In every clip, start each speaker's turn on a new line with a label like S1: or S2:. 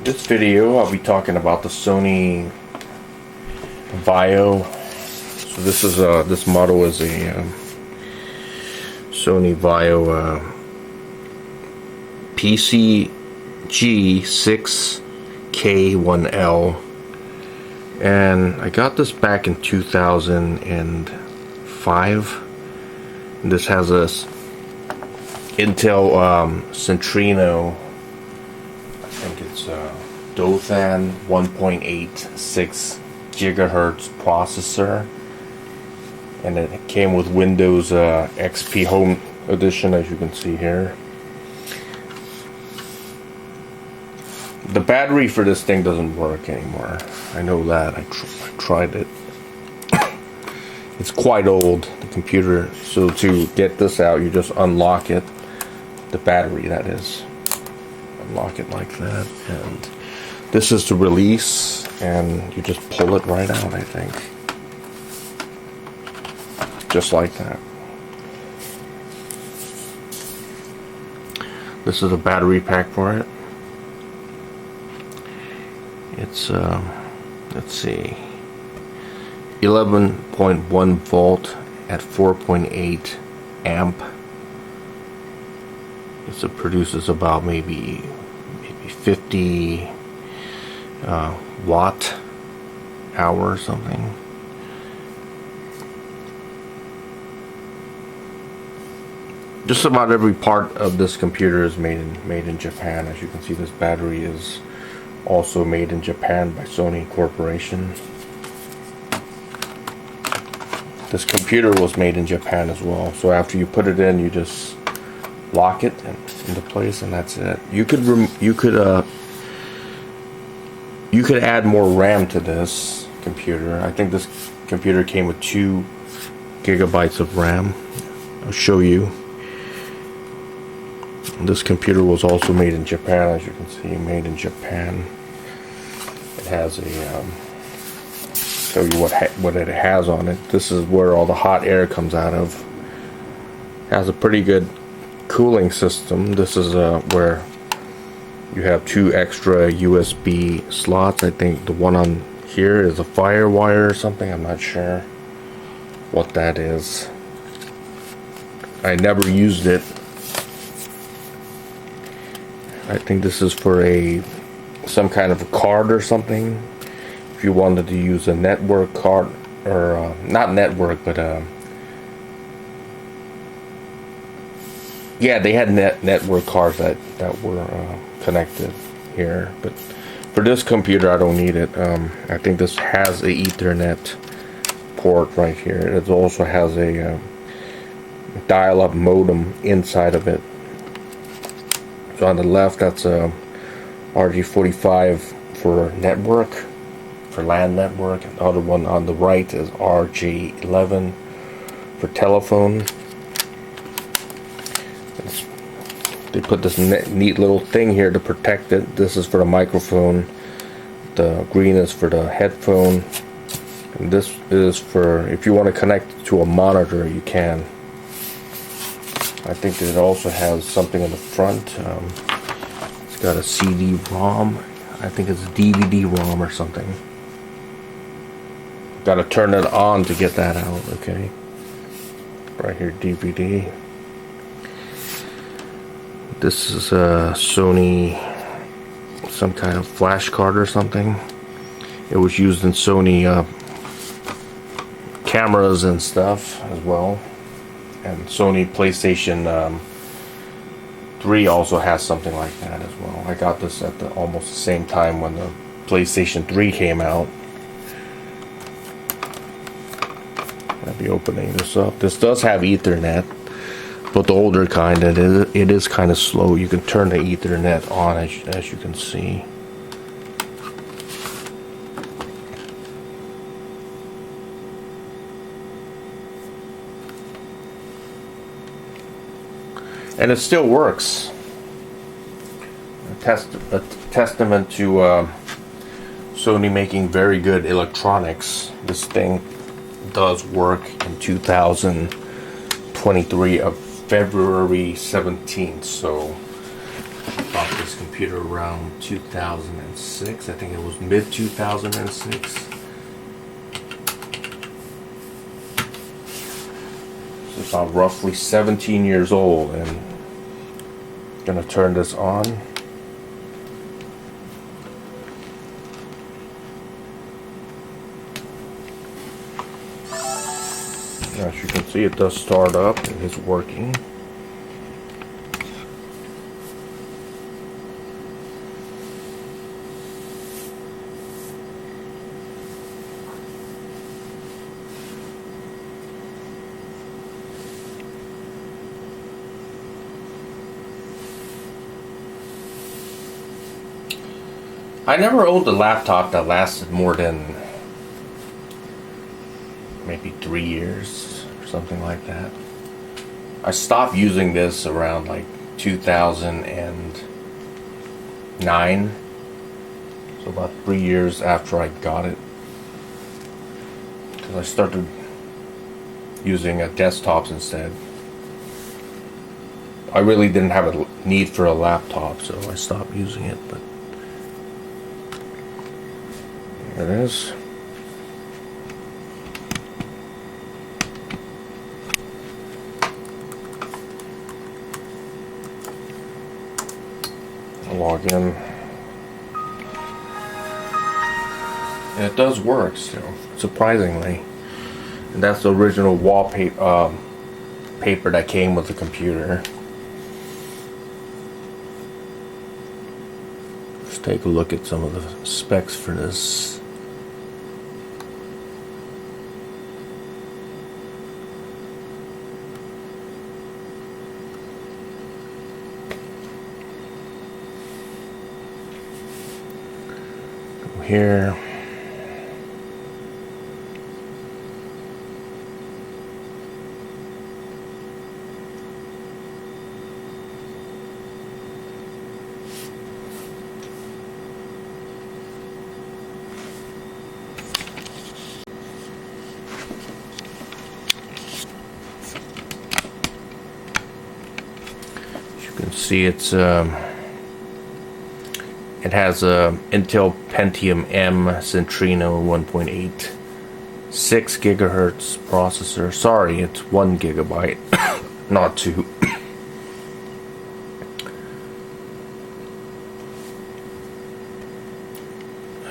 S1: This video I'll be talking about the Sony Vaio. So this is this model is a Sony Vaio PCG 6K1L, and I got this back in 2005. And this has a Intel Centrino, I think it's Dothan 1.86 gigahertz processor, and it came with Windows XP Home Edition, as you can see here. The battery for this thing doesn't work anymore. I know that. I tried it. It's quite old, the computer. So to get this out, you just unlock it. The battery, that is. Unlock it like that. And this is the release. And you just pull it right out, I think. Just like that. This is a battery pack for it. It's let's see, 11.1 volt at 4.8 amp. It produces about maybe 50 watt hour or something. Just about every part of this computer is made in Japan. As you can see, this battery is also made in Japan by Sony Corporation. This computer was made in Japan as well. So after you put it in, you just lock it into place, and that's it. You could add more RAM to this computer. I think this computer came with 2 gigabytes of RAM. I'll show you. This computer was also made in Japan, as you can see, made in Japan. It has a, show you what it has on it. This is where all the hot air comes out of. It has a pretty good cooling system. This is where you have 2 extra USB slots. I think the one on here is a FireWire or something. I'm not sure what that is. I never used it. I think this is for some kind of a card or something. If you wanted to use a network card, or not network, but yeah, they had network cards that were connected here. But for this computer, I don't need it. I think this has a Ethernet port right here. It also has a dial-up modem inside of it. So on the left, that's a RJ45 for network, for LAN network. And the other one on the right is RJ11 for telephone. They put this neat little thing here to protect it. This is for the microphone. The green is for the headphone. And this is for if you want to connect it to a monitor, you can. I think it also has something in the front. It's got a CD-ROM. I think it's a DVD-ROM or something. Got to turn it on to get that out. Okay. Right here, DVD. This is a Sony, some kind of flash card or something. It was used in Sony cameras and stuff as well. And Sony PlayStation 3 also has something like that as well. I got this at almost the same time when the PlayStation 3 came out. I'll be opening this up. This does have Ethernet, but the older kind, it is kind of slow. You can turn the Ethernet on, as you can see. And it still works. A testament to Sony making very good electronics. This thing does work in 2023 of February 17th. So about this computer around 2006. I think it was mid 2006. So it's about roughly 17 years old, and I'm gonna turn this on. As you can see, it does start up. It is working. I never owned a laptop that lasted more than maybe 3 years or something like that. I stopped using this around like 2009, so about 3 years after I got it, because I started using desktops instead. I really didn't have a need for a laptop, so I stopped using it. But there it is. Log in, and it does work still, surprisingly. And that's the original wallpaper paper that came with the computer. Let's take a look at some of the specs for this. Here, as you can see, it has a Intel Pentium M Centrino 1.8 6 gigahertz processor. Sorry, it's 1 gigabyte, not 2.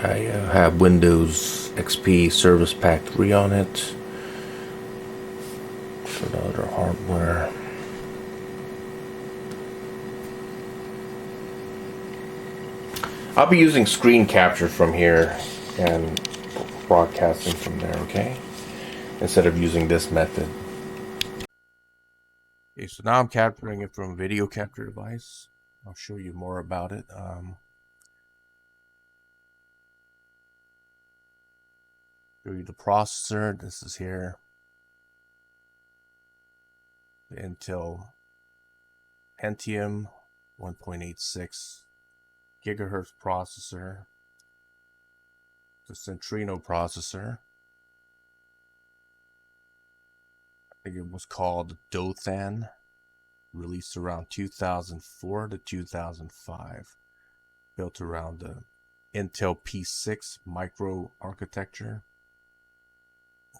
S1: I have Windows XP Service Pack 3 on it. For the other hardware. I'll be using screen capture from here and broadcasting from there, okay? Instead of using this method. Okay, so now I'm capturing it from a video capture device. I'll show you more about it. Show you the processor. This is here. The Intel Pentium 1.86 gigahertz processor, the Centrino processor. I think it was called Dothan, released around 2004 to 2005, built around the Intel P6 micro architecture.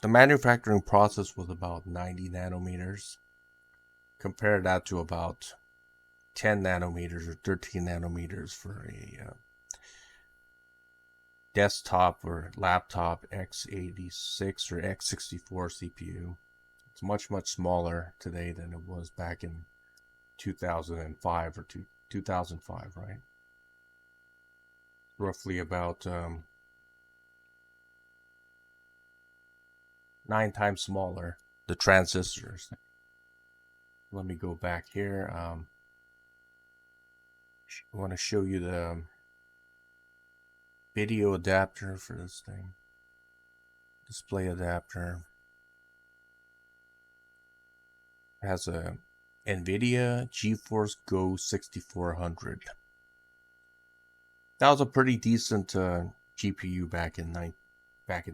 S1: The manufacturing process was about 90 nanometers. Compare that to about 10 nanometers or 13 nanometers for a desktop or laptop x86 or x64 CPU. It's much smaller today than it was back in 2005 or 2005, right? Roughly about 9 times smaller, the transistors. Let me go back here. I want to show you the video adapter for this thing. Display adapter. It has a Nvidia Geforce Go 6400. That was a pretty decent GPU back in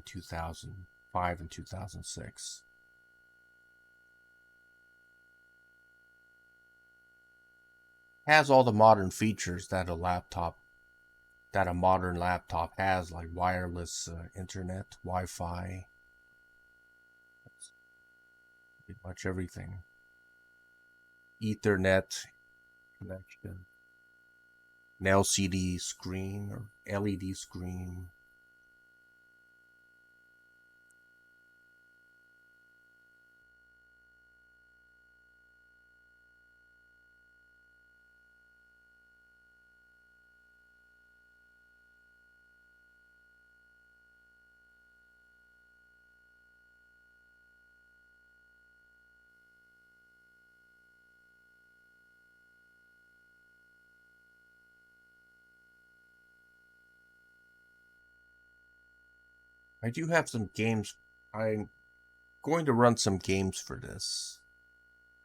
S1: 2005 and 2006. has all the modern features that a modern laptop has, like wireless internet, Wi-Fi, pretty much everything. Ethernet connection, an LCD screen or LED screen. I do have some games. I'm going to run some games for this.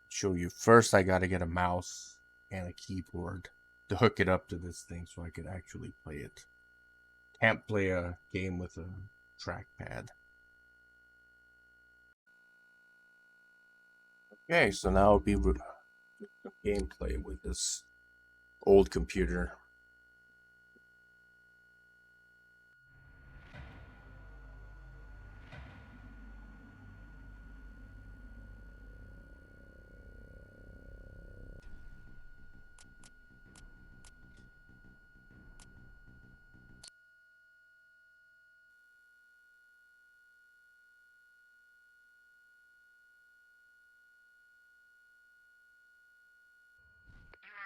S1: Show you. First, I got to get a mouse and a keyboard to hook it up to this thing so I could actually play it. Can't play a game with a trackpad. Okay, so now it'll be gameplay with this old computer.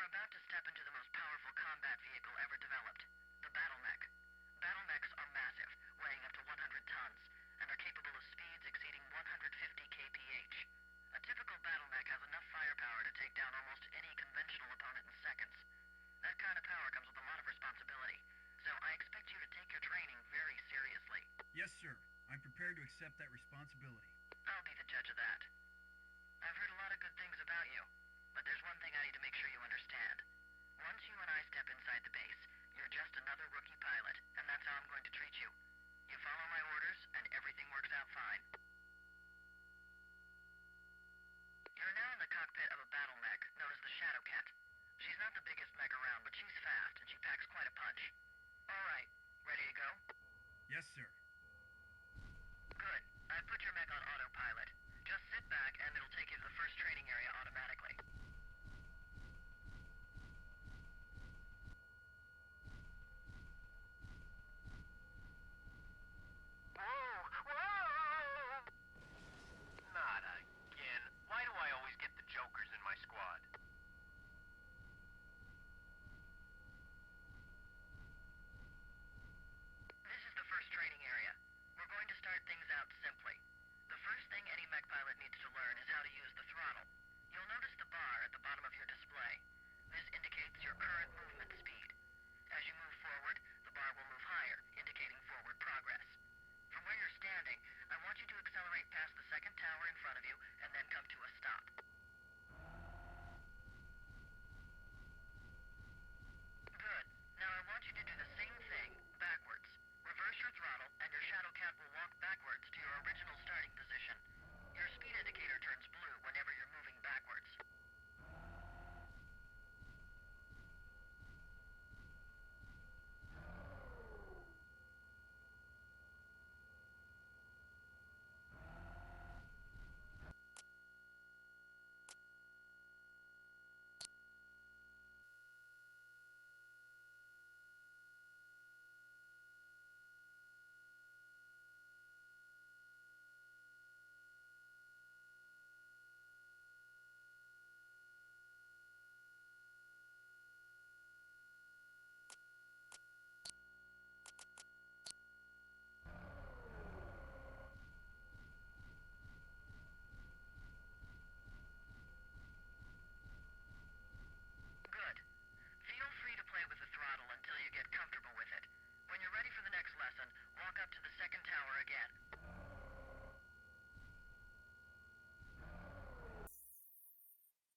S2: About to step into the most powerful combat vehicle ever developed, the battle mech. Battle mechs are massive, weighing up to 100 tons, and are capable of speeds exceeding 150 kph. A typical battle mech has enough firepower to take down almost any conventional opponent in seconds. That kind of power comes with a lot of responsibility, so I expect you to take your training very seriously.
S3: Yes, sir. I'm prepared to accept that responsibility.
S2: I'll be the judge of that. I've heard a lot of good things about you. But there's one thing I need to make sure you understand. Once you and I step inside the base, you're just another rookie pilot, and that's how I'm going to treat you. You follow my orders, and everything works out fine. You're now in the cockpit of a battle mech known as the Shadowcat. She's not the biggest mech around, but she's fast, and she packs quite a punch. All right, ready to go?
S3: Yes, sir.
S2: Good. I put your mech on autopilot. Just sit back, and it'll take you to the first training area automatically.
S4: Not again. Why do I always get the jokers in my squad?
S2: This is the first training area. We're going to start things out simply. The first thing any mech pilot needs to learn is how to use the throttle. You'll notice the bar at the bottom of your display. This indicates your current movement speed. As you move forward, the bar will move higher, indicating forward progress. From where you're standing, I want you to accelerate past the second tower in front of you, and then come to a stop. Good. Now I want you to do the same thing, backwards. Reverse your throttle, and your Shadowcat will walk backwards to your original starting position. Your speed indicator turns blue whenever you're moving backwards. Good. Feel free to play with the throttle until you get comfortable with it. When you're ready for the next lesson, walk up to the second tower again.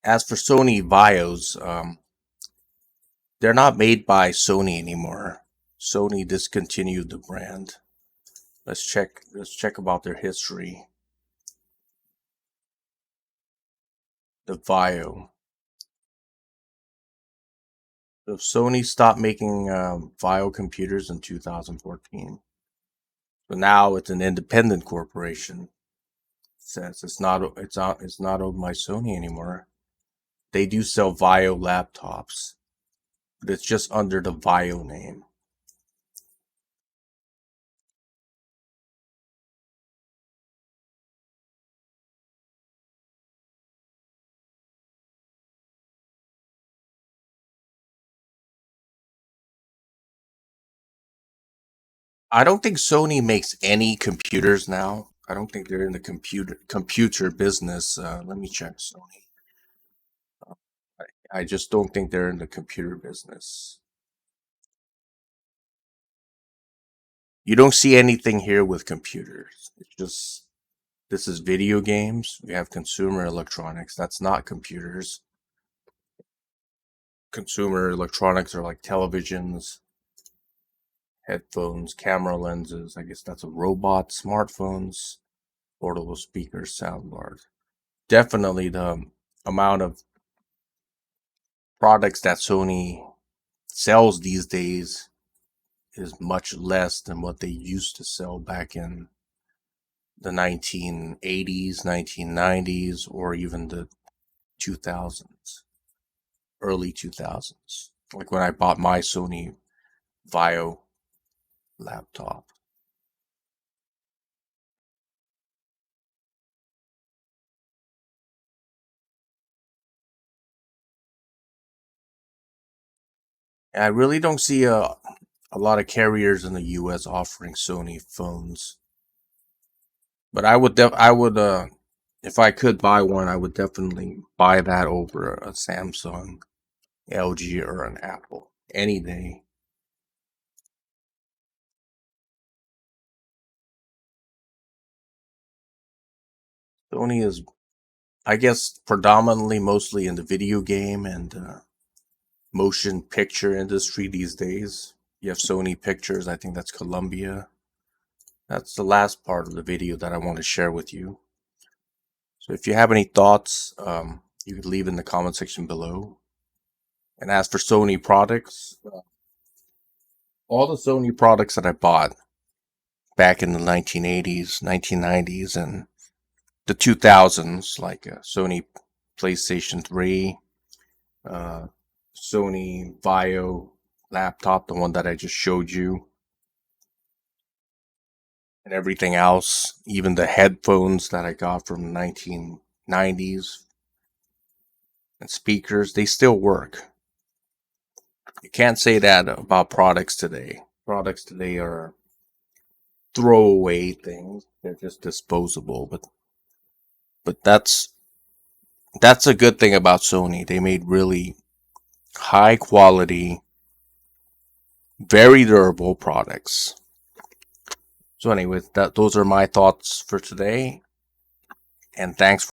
S1: As for Sony Vaios, they're not made by Sony anymore. Sony discontinued the brand. Let's check about their history. The Vaio. So Sony stopped making Vaio computers in 2014. So now it's an independent corporation. It says it's not owned by Sony anymore. They do sell Vaio laptops, but it's just under the Vaio name. I don't think Sony makes any computers now. I don't think they're in the computer business. Let me check Sony. I just don't think they're in the computer business. You don't see anything here with computers. It's just, this is video games. We have consumer electronics. That's not computers. Consumer electronics are like televisions, headphones, camera lenses. I guess that's a robot, smartphones, portable speakers, soundbars. Definitely the amount of products that Sony sells these days is much less than what they used to sell back in the 1980s, 1990s, or even the 2000s, early 2000s. Like when I bought my Sony Vaio laptop. And I really don't see a lot of carriers in the US offering Sony phones. But if I could buy one, I would definitely buy that over a Samsung, LG, or an Apple any day. Sony is, I guess, predominantly mostly in the video game and motion picture industry these days. You have Sony Pictures, I think that's Columbia. That's the last part of the video that I want to share with you. So if you have any thoughts, you could leave in the comment section below. And as for Sony products, all the Sony products that I bought back in the 1980s, 1990s, and the 2000s, like Sony PlayStation 3, Sony Vaio laptop, the one that I just showed you, and everything else, even the headphones that I got from the 1990s and speakers, they still work. You can't say that about products today. Products today are throwaway things. They're just disposable, but that's a good thing about Sony. They made really high quality, very durable products. So anyway, those are my thoughts for today, and thanks